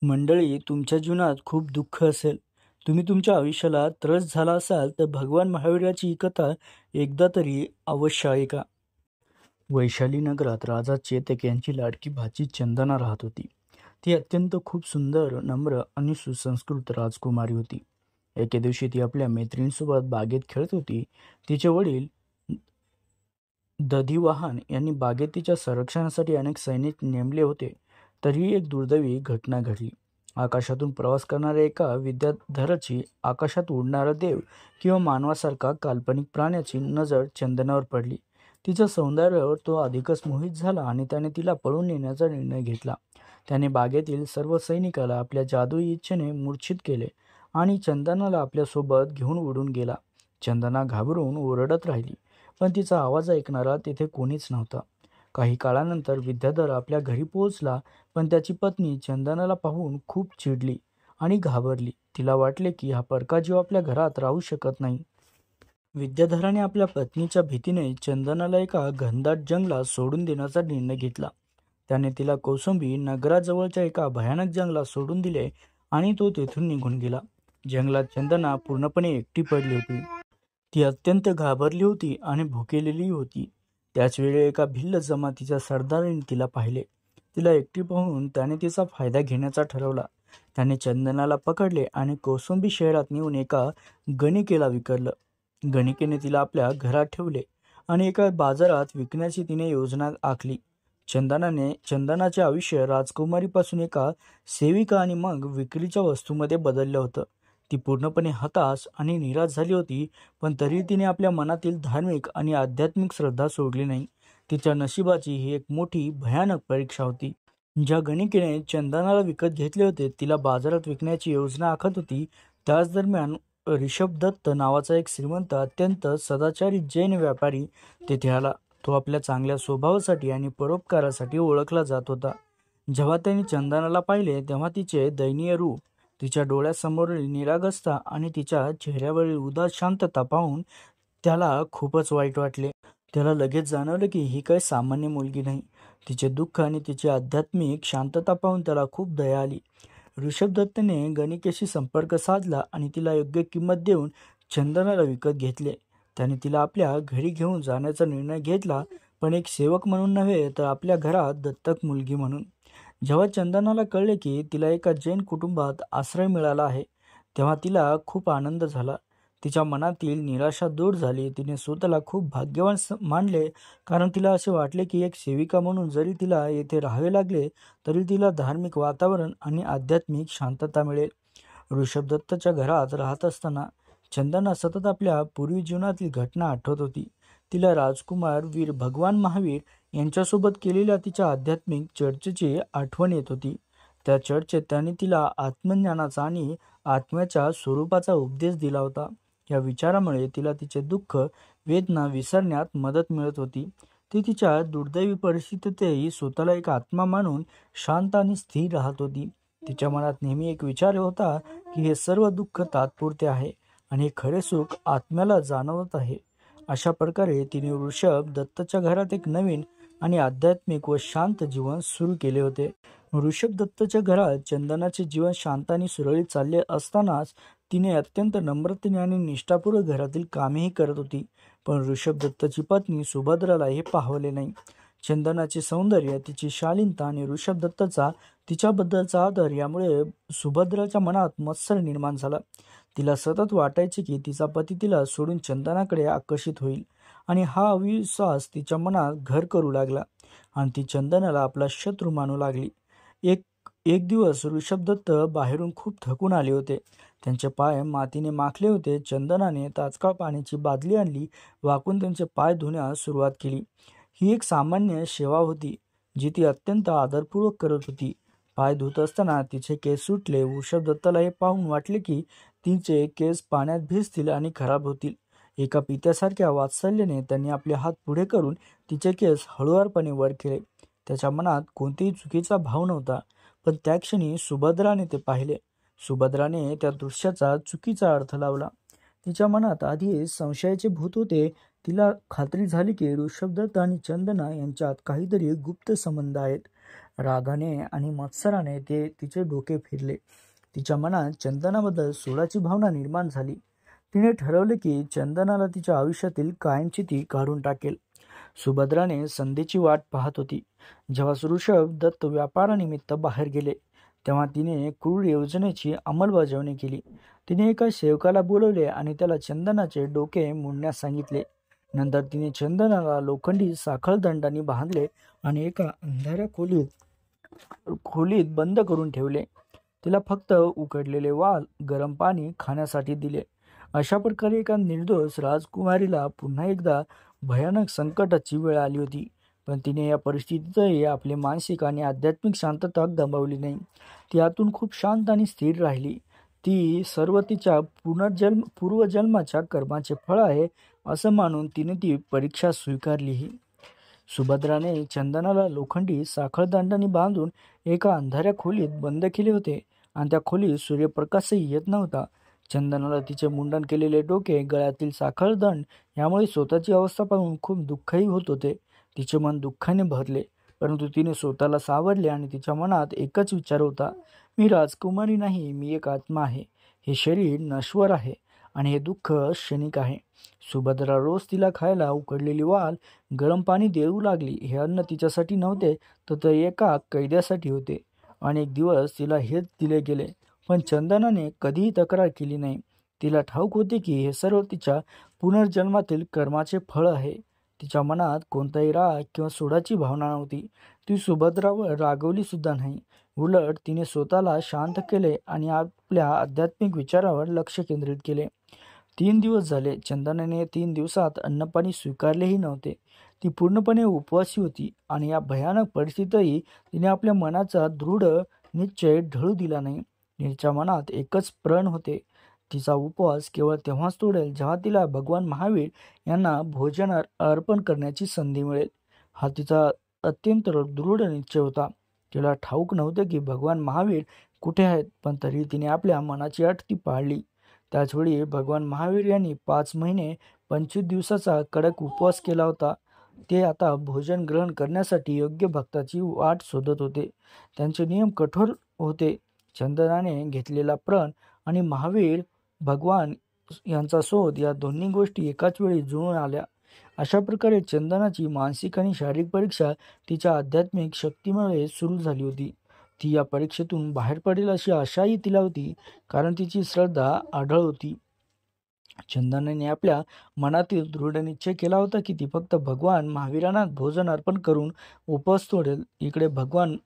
मंडळी, तुमच्या जीवनात खूप दुःख असेल. तुम्ही तुमच्या आयुष्याला त्रस्त झाला असाल तर भगवान महावीराची ही कथा एकदा तरी अवश्य ऐका. वैशाली नगरात राजा चेतक यांची लाडकी भाची चंदना राहत होती. ती अत्यंत खूप सुंदर, नम्र आणि सुसंस्कृत राजकुमारी होती. एके दिवशी ती आपल्या मैत्रिणीसोबत बागेत खेळत होती. तिचे वडील दधिवाहन यांनी बागेत तिच्या संरक्षणासाठी अनेक सैनिक नेमले होते. तरीही एक दुर्दैवी घटना घडली. आकाशातून प्रवास करणाऱ्या एका विद्याधराची आकाशात उडणारा देव किंवा मानवासारखा काल्पनिक प्राण्याची नजर चंदनावर पडली. तिच्या सौंदर्यावर तो अधिकच मोहित झाला आणि त्याने तिला पळून नेण्याचा निर्णय घेतला. त्याने बागेतील सर्व सैनिकाला आपल्या जादुई इच्छेने मूर्छित केले आणि चंदनाला आपल्यासोबत घेऊन उडून गेला. चंदना घाबरून ओरडत राहिली, पण तिचा आवाज ऐकणारा तिथे कोणीच नव्हता. काही काळानंतर विद्याधर आपल्या घरी पोहोचला, पण त्याची पत्नी चंदनाला पाहून खूप चिडली आणि घाबरली. तिला वाटले की हा परका जीव आपल्या घरात राहू शकत नाही. विद्याधराने आपल्या पत्नीच्या भीतीने चंदनाला एका घनदाट जंगलात सोडून देण्याचा निर्णय घेतला. त्याने तिला कौसुंबी नगराजवळच्या एका भयानक जंगलात सोडून दिले आणि तो तेथून निघून गेला. जंगलात चंदना पूर्णपणे एकटी पडली होती. ती अत्यंत घाबरली होती आणि भुकेलेली होती. त्याच वेळी एका भिल्ल जमातीच्या सरदाराने तिला पाहिले. तिला एकटी पाहून त्याने तिचा फायदा घेण्याचा ठरवला. त्याने चंदनाला पकडले आणि कौसुंबी शहरात नेऊन एका गणिकेला विकलं. गणिकेने तिला आपल्या घरात ठेवले आणि एका बाजारात विकण्याची तिने योजना आखली. चंदनाचे आयुष्य राजकुमारीपासून एका सेविका आणि मग विक्रीच्या वस्तूमध्ये बदललं होतं. ती पूर्णपणे हताश आणि निराश झाली होती, पण तरीही तिने आपल्या मनातील धार्मिक आणि आध्यात्मिक श्रद्धा सोडली नाही. तिच्या नशिबाची ही एक मोठी भयानक परीक्षा होती. ज्या गणिकेने चंदनाला विकत घेतले होते, तिला बाजारात विकण्याची योजना आखत होती. त्याच दरम्यान ऋषभ दत्त नावाचा एक श्रीमंत, अत्यंत सदाचारी जैन व्यापारी तेथे आला. तो आपल्या चांगल्या स्वभावासाठी आणि परोपकारासाठी ओळखला जात होता. जेव्हा त्यांनी चंदनाला पाहिले तेव्हा तिचे दयनीय रूप, तिच्या डोळ्यासमोरील निरागसता आणि तिच्या चेहऱ्यावरील उदास शांतता पाहून त्याला खूपच वाईट वाटले. त्याला लगेच जाणवलं की ही काही सामान्य मुलगी नाही. तिचे दुःख आणि तिची आध्यात्मिक शांतता पाहून त्याला खूप दया आली. ऋषभ दत्तने गणिकेशी संपर्क साधला आणि तिला योग्य किंमत देऊन चंदनाला विकत घेतले. त्याने तिला आपल्या घरी घेऊन जाण्याचा निर्णय घेतला, पण एक सेवक म्हणून नव्हे तर आपल्या घरात दत्तक मुलगी म्हणून. जेव्हा चंदनाला कळले की तिला एका जैन कुटुंबात आश्रय मिळाला आहे, तेव्हा तिला खूप आनंद झाला. तिच्या मनातील निराशा दूर झाली. तिने स्वतःला खूप भाग्यवान मानले, कारण तिला असे वाटले की एक सेविका म्हणून जरी तिला येथे राहावे लागले तरी तिला धार्मिक वातावरण आणि आध्यात्मिक शांतता मिळेल. ऋषभ दत्तच्या घरात राहत असताना चंदना सतत आपल्या पूर्वी जीवनातील घटना आठवत होती. तिला राजकुमार वीर भगवान महावीर यांच्यासोबत केलेल्या तिच्या आध्यात्मिक चर्चेची आठवण येत होती. त्या चर्चेत त्यांनी तिला आत्मज्ञानाचा आणि आत्म्याच्या स्वरूपाचा उपदेश दिला होता. या विचारामुळे तिला तिचे दुःख, वेदना विसरण्यात मदत मिळत होती. ती तिच्या दुर्दैवी परिस्थितीतही स्वतःला एक आत्मा मानून शांत आणि स्थिर राहत होती. तिच्या मनात नेहमी एक विचार होता की हे सर्व दुःख तात्पुरते आहे आणि हे खरे सुख आत्म्याला जाणवत आहे. अशा प्रकारे तिने ऋषभ दत्तच्या घरात एक नवीन आणि आध्यात्मिक व शांत जीवन सुरू केले होते. ऋषभ दत्तच्या घरात चंदनाचे जीवन शांत आणि सुरळीत चालले असतानाच तिने अत्यंत नम्रतेने आणि निष्ठापूर्वक घरातील कामेही करत होती. पण ऋषभ दत्तची पत्नी सुभद्राला हे पाहवले नाही. चंदनाचे सौंदर्य, तिची शालीनता आणि ऋषभ दत्तचा तिच्याबद्दलचा आदर यामुळे सुभद्राच्या मनात मत्सर निर्माण झाला. तिला सतत वाटायचे की तिचा पती तिला सोडून चंदनाकडे आकर्षित होईल आणि हा अविश्वास तिच्या मनात घर करू लागला आणि ती चंदनाला आपला शत्रू मानू लागली. एक एक दिवस ऋषभ दत्त बाहेरून खूप थकून आले होते. त्यांचे पाय मातीने माखले होते. चंदनाने तात्काळ पाण्याची बादली आणली, वाकून त्यांचे पाय धुण्यास सुरुवात केली. ही एक सामान्य सेवा होती जी ती अत्यंत आदरपूर्वक करत होती. पाय धुत असताना तिचे केस सुटले. ऋषभ दत्ताला हे पाहून वाटले की तिचे केस पाण्यात भिजतील आणि खराब होतील. एका पित्यासारख्या वात्सल्याने त्यांनी आपले हात पुढे करून तिचे केस हळुवारपणे वर केले. त्याच्या मनात कोणतेही चुकीचा भाव नव्हता, पण त्या क्षणी सुभद्राने ते पाहिले. सुभद्राने त्या दृश्याचा चुकीचा अर्थ लावला. तिच्या मनात आधी संशयाचे भूत होते. तिला खात्री झाली की ऋषभदत्त आणि चंदना यांच्यात काहीतरी गुप्त संबंध आहेत. रागाने आणि मत्सराने ते तिचे डोके फिरले. तिच्या मनात चंदनाबद्दल सोडाची भावना निर्माण झाली. तिने ठरवले की चंदनाला तिच्या आयुष्यातील कायमची ती काढून टाकेल. सुभद्राने संधीची वाट पाहत होती. जेव्हा ऋषभ दत्त व्यापारानिमित्त बाहेर गेले तेव्हा तिने क्रूर योजनेची अंमलबजावणी केली. तिने एका सेवकाला बोलवले आणि त्याला चंदनाचे डोके मोडण्यास सांगितले. नंतर तिने चंदनाला लोखंडी साखळदंडाने बांधले आणि एका अंधाऱ्या खोलीत बंद करून ठेवले. तिला फक्त उकडलेले वाल, गरम पाणी खाण्यासाठी दिले. अशा प्रकारे एका निर्दोष राजकुमारीला पुन्हा एकदा भयानक संकटाची वेळ आली होती. पण तिने या परिस्थितीतही आपली मानसिक आणि आध्यात्मिक शांतता गमावली नाही. ती आतून खूप शांत आणि स्थिर राहिली. ती सर्व तिच्या पूर्वजन्माच्या कर्माचे फळ आहे असं मानून तिने ती परीक्षा स्वीकारलीही. सुभद्राने चंदनाला लोखंडी साखळदंडाने बांधून एका अंधाऱ्या खोलीत बंद केले होते आणि त्या खोलीत सूर्यप्रकाशही येत नव्हता. चंदनाला तिचे मुंडन केलेले डोके, गळ्यातील साखळदंड यामुळे स्वतःची अवस्था पाहून खूप दुःखही होत होते. तिचे मन दुःखाने भरले, परंतु तिने स्वतःला सावरले आणि तिच्या मनात एकच विचार होता, मी राजकुमारी नाही, मी एक आत्मा आहे. हे शरीर नश्वर आहे आणि हे दुःख क्षणिक आहे. सुभद्रा रोज तिला खायला उकडलेली वाल, गरम पाणी देऊ लागली. हे अन्न तिच्यासाठी नव्हते, तर ते एका कैद्यासाठी होते. अनेक दिवस तिला हेच दिले गेले, पण चंदनाने कधीही तक्रार केली नाही. तिला ठाऊक होते की हे सर्व तिच्या पुनर्जन्मातील कर्माचे फळ आहे. तिच्या मनात कोणताही राग किंवा सोडाची भावना नव्हती. ती सुभद्रावर रागवली सुद्धा नाही. उलट तिने स्वतःला शांत केले आणि आपल्या आध्यात्मिक विचारावर लक्ष केंद्रित केले. 3 दिवस झाले. चंदनाने 3 दिवसात अन्नपाणी स्वीकारलेही नव्हते. ती पूर्णपणे उपवासी होती आणि या भयानक परिस्थितीतही तिने आपल्या मनाचा दृढ निश्चय ढळू दिला नाही. तिच्या मनात एकच प्रण होते, तिचा उपवास केवळ तेव्हाच तोडेल जेव्हा तिला भगवान महावीर यांना भोजन अर्पण करण्याची संधी मिळेल. हा तिचा अत्यंत दृढ निश्चय होता. तिला ठाऊक नव्हते की भगवान महावीर कुठे आहेत, पण तरी तिने आपल्या मनाची अट ती पाळली. त्याचवेळी भगवान महावीर यांनी 5 महिने 25 दिवसाचा कडक उपवास केला होता. ते आता भोजन ग्रहण करण्यासाठी योग्य भक्ताची वाट शोधत होते. त्यांचे नियम कठोर होते. चंदनाने घेतलेला प्रण आणि महावीर भगवान यांचा शोध या दोन्ही गोष्टी एकाच वेळी जुळून आल्या. अशा प्रकारे चंदनाची मानसिक आणि शारीरिक परीक्षा तिच्या आध्यात्मिक शक्तीमुळे सुरू झाली होती. ती या परीक्षेतून बाहेर पडेल अशी आशाही तिला होती, कारण तिची श्रद्धा आढळ होती. चंदनाने आपल्या मनातील दृढ निश्चय केला होता की ती फक्त भगवान महावीरांना भोजन अर्पण करून उपवास तोडेल. इकडे भगवान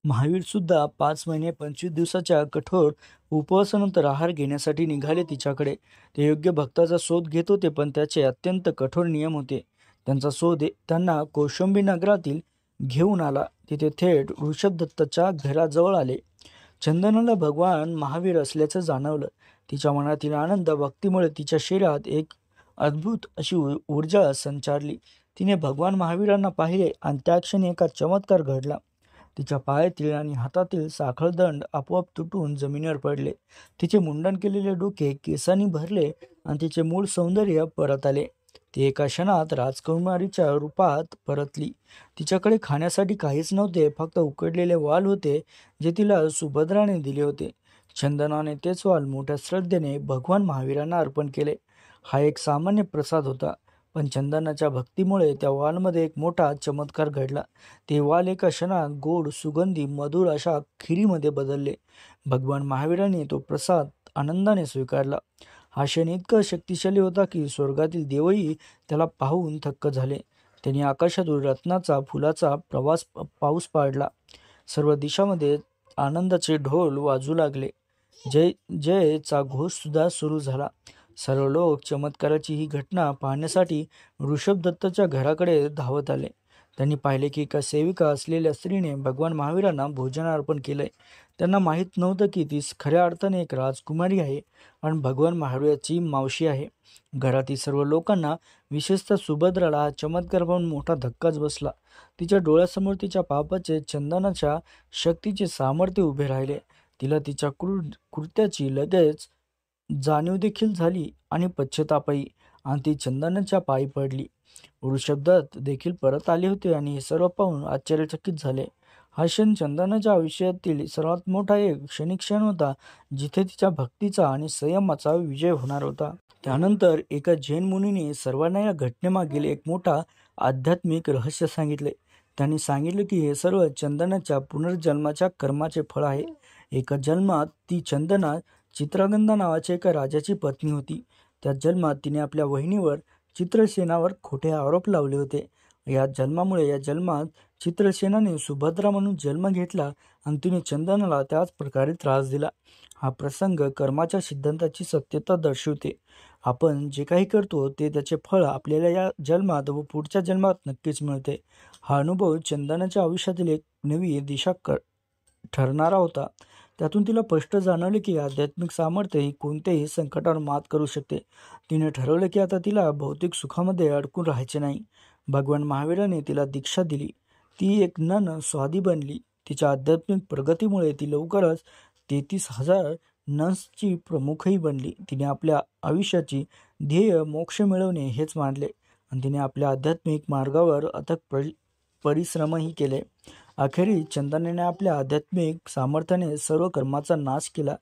महावीर सुद्धा 5 महिने 25 दिवसाच्या कठोर उपवासानंतर आहार घेण्यासाठी निघाले तिच्याकडे. ते योग्य भक्ताचा शोध घेत होते, पण त्याचे अत्यंत कठोर नियम होते. त्यांचा शोध त्यांना कौशंबी नगरातील घेऊन आला. तिथे थेट ऋषभदत्ताच्या घराजवळ आले. चंदनाला भगवान महावीर असल्याचं जाणवलं. तिच्या मनातील आनंद भक्तीमुळे तिच्या शरीरात एक अद्भुत अशी ऊर्जा संचारली. तिने भगवान महावीरांना पाहिले आणि त्या क्षणी एका चमत्कार घडला. तिच्या पायातील आणि हातातील साखळदंड आपोआप तुटून जमिनीवर पडले. तिचे मुंडन केलेले डोके केसांनी भरले आणि तिचे मूळ सौंदर्य परत आले. ती एका क्षणात राजकुमारीच्या रूपात परतली. तिच्याकडे खाण्यासाठी काहीच नव्हते, फक्त उकडलेले वाल होते जे तिला सुभद्राने दिले होते. चंदनाने तेच वाल मोठ्या श्रद्धेने भगवान महावीरांना अर्पण केले. हा एक सामान्य प्रसाद होता, पण चंदनाच्या भक्तीमुळे त्या वालमध्ये एक मोठा चमत्कार घडला. ते वाल एका क्षणात गोड, सुगंधी, मधुर अशा खिरीमध्ये बदलले. भगवान महावीरांनी तो प्रसाद आनंदाने स्वीकारला. हा क्षण इतका शक्तिशाली होता की स्वर्गातील देवही त्याला पाहून थक्क झाले. त्यांनी आकाशातून रत्नाचा फुलाचा पाऊस पाडला. सर्व दिशामध्ये आनंदाचे ढोल वाजू लागले. जय जयचा घोष सुद्धा सुरू झाला. सर्व लोक चमत्काराची ही घटना पाहण्यासाठी ऋषभदत्ताच्या घराकडे धावत आले. त्यांनी पाहिले की एका सेविका असलेल्या स्त्रीने भगवान महावीरांना भोजन अर्पण केलंय. त्यांना माहीत नव्हतं की ती खऱ्या अर्थाने एक राजकुमारी आहे आणि भगवान महावीराची मावशी आहे. घरातील सर्व लोकांना, विशेषतः सुभद्राला, हा चमत्कार पाहून मोठा धक्काच बसला. तिच्या डोळ्यासमोर तिच्या पापाचे, चंदनाच्या शक्तीचे सामर्थ्य उभे राहिले. तिला तिच्या कृत्याची लगेच जाणीव देखील झाली आणि पश्चातापही, आणि ती चंदनाच्या पायी पडली. ऋषभदत्त देखील परत आले होते आणि हे सर्व पाहून आश्चर्यचकित झाले. हा क्षण चंदनाच्या आयुष्यातील सर्वात मोठा एक क्षणिक क्षण होता, जिथे तिच्या भक्तीचा आणि संयमाचा विजय होणार होता. त्यानंतर एका जैन मुनीने सर्वांना या घटनेमागील एक मोठा आध्यात्मिक रहस्य सांगितले. त्यांनी सांगितले की हे सर्व चंदनाच्या पुनर्जन्माच्या कर्माचे फळ आहे. एका जन्मात ती चंदना चित्रगंधा नावाच्या एका राजाची पत्नी होती. त्या जन्मात तिने आपल्या वहिनीवर चित्रसेनावर खोटे आरोप लावले होते. या जन्मात चित्रसेनाने सुभद्रा म्हणून जन्म घेतला आणि तिने चंदनाला त्याच प्रकारे त्रास दिला. हा प्रसंग कर्माच्या सिद्धांताची सत्यता दर्शवते. आपण जे काही करतो ते त्याचे फळ आपल्याला या जन्मात व पुढच्या जन्मात नक्कीच मिळते. हा अनुभव चंदनाच्या आयुष्यातील एक नवी दिशा ठरणारा होता. त्यातून तिला स्पष्ट जाणवले की आध्यात्मिक सामर्थ्य ही कोणत्याही संकटावर मात करू शकते. तिने ठरवले की आता तिला भौतिक सुखामध्ये अडकून राहायचे नाही. भगवान महावीराने तिला दीक्षा दिली. ती एक नन स्वाधी बनली. तिच्या आध्यात्मिक प्रगतीमुळे ती लवकरच 33,000 नन्सची प्रमुखही बनली. तिने आपल्या आयुष्याची ध्येय मोक्ष मिळवणे हेच मानले आणि तिने आपल्या आध्यात्मिक मार्गावर अथक परिश्रमही केले. अखेरीस चंदनाने आपल्या आध्यात्मिक सामर्थ्याने सर्व कर्माचा नाश केला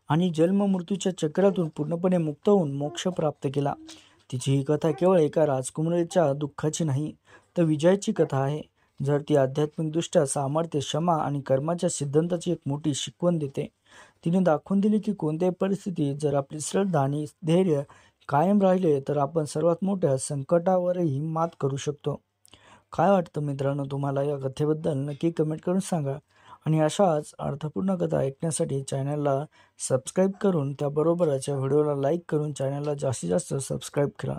आणि जन्म-मृत्यूच्या चक्रातून पूर्णपणे मुक्त होऊन मोक्ष प्राप्त केला. तिची ही कथा केवळ एका राजकुमारीच्या दुःखाची नाही, तर विजयाची कथा आहे. जर ती आध्यात्मिकदृष्ट्या सामर्थ्य, क्षमा आणि कर्माच्या सिद्धांताची एक मोठी शिकवण देते. तिने दाखवून दिले की कोणत्याही परिस्थितीत जर आपली श्रद्धा आणि धैर्य कायम राहिले तर आपण सर्वात मोठ्या संकटावरही मात करू शकतो. काय वाटतं मित्रांनो तुम्हाला या कथेबद्दल? नक्की कमेंट करून सांगा. आणि अशाच अर्थपूर्ण कथा ऐकण्यासाठी चॅनलला सबस्क्राईब करून त्याबरोबरच या व्हिडिओला लाईक करून चॅनलला जास्तीत जास्त सबस्क्राईब करा.